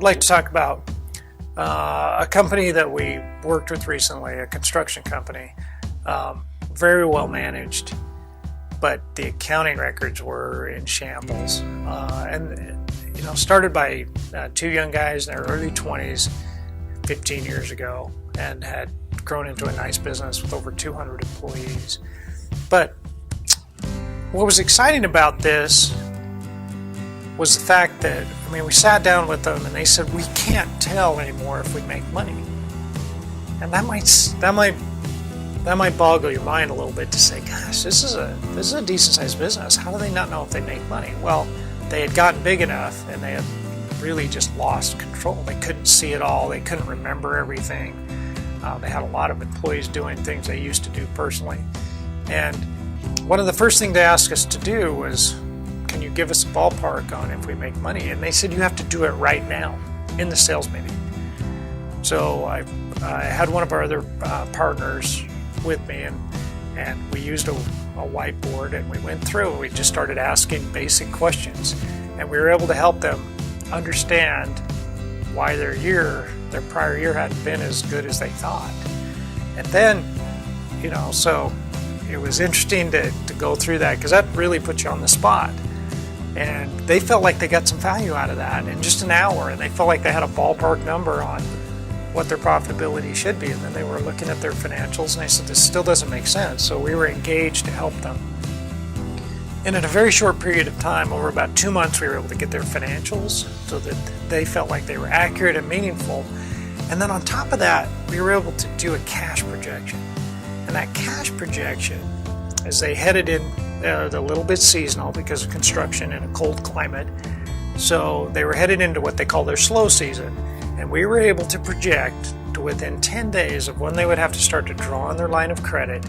I'd like to talk about a company that we worked with recently, a construction company, very well managed, but the accounting records were in shambles. And started by two young guys in their early 20s 15 years ago, and had grown into a nice business with over 200 employees. But what was exciting about this was the fact that, we sat down with them and they said, we can't tell anymore if we make money. And that might boggle your mind a little bit to say, gosh, this is a decent sized business. How do they not know if they make money? Well, they had gotten big enough and they had really just lost control. They couldn't see it all. They couldn't remember everything. They had a lot of employees doing things they used to do personally. And one of the first things they asked us to do was, can you give us a ballpark on if we make money? And they said, you have to do it right now in the sales meeting. So I had one of our other partners with me, and we used a whiteboard, and we went through and we just started asking basic questions, and we were able to help them understand why their prior year hadn't been as good as they thought. And then, so it was interesting to go through that, because that really puts you on the spot. And they felt like they got some value out of that in just an hour, and they felt like they had a ballpark number on what their profitability should be. And then they were looking at their financials and they said, this still doesn't make sense. So we were engaged to help them. And in a very short period of time, over about 2 months, we were able to get their financials so that they felt like they were accurate and meaningful. And then on top of that, we were able to do a cash projection. And that cash projection, as they headed in, they're a little bit seasonal because of construction in a cold climate. So they were headed into what they call their slow season. And we were able to project to within 10 days of when they would have to start to draw on their line of credit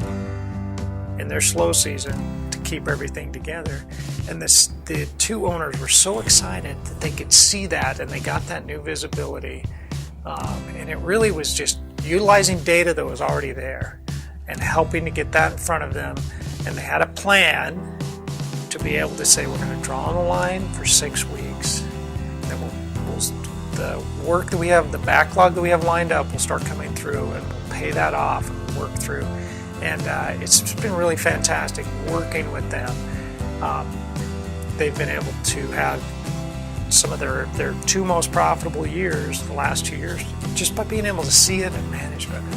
in their slow season to keep everything together. And the two owners were so excited that they could see that, and they got that new visibility. And it really was just utilizing data that was already there and helping to get that in front of them. And they had a plan to be able to say, we're going to draw on the line for 6 weeks. Then the work that we have, the backlog that we have lined up, will start coming through, and we'll pay that off and we'll work through. And it's been really fantastic working with them. They've been able to have some of their two most profitable years, the last 2 years, just by being able to see it and manage better.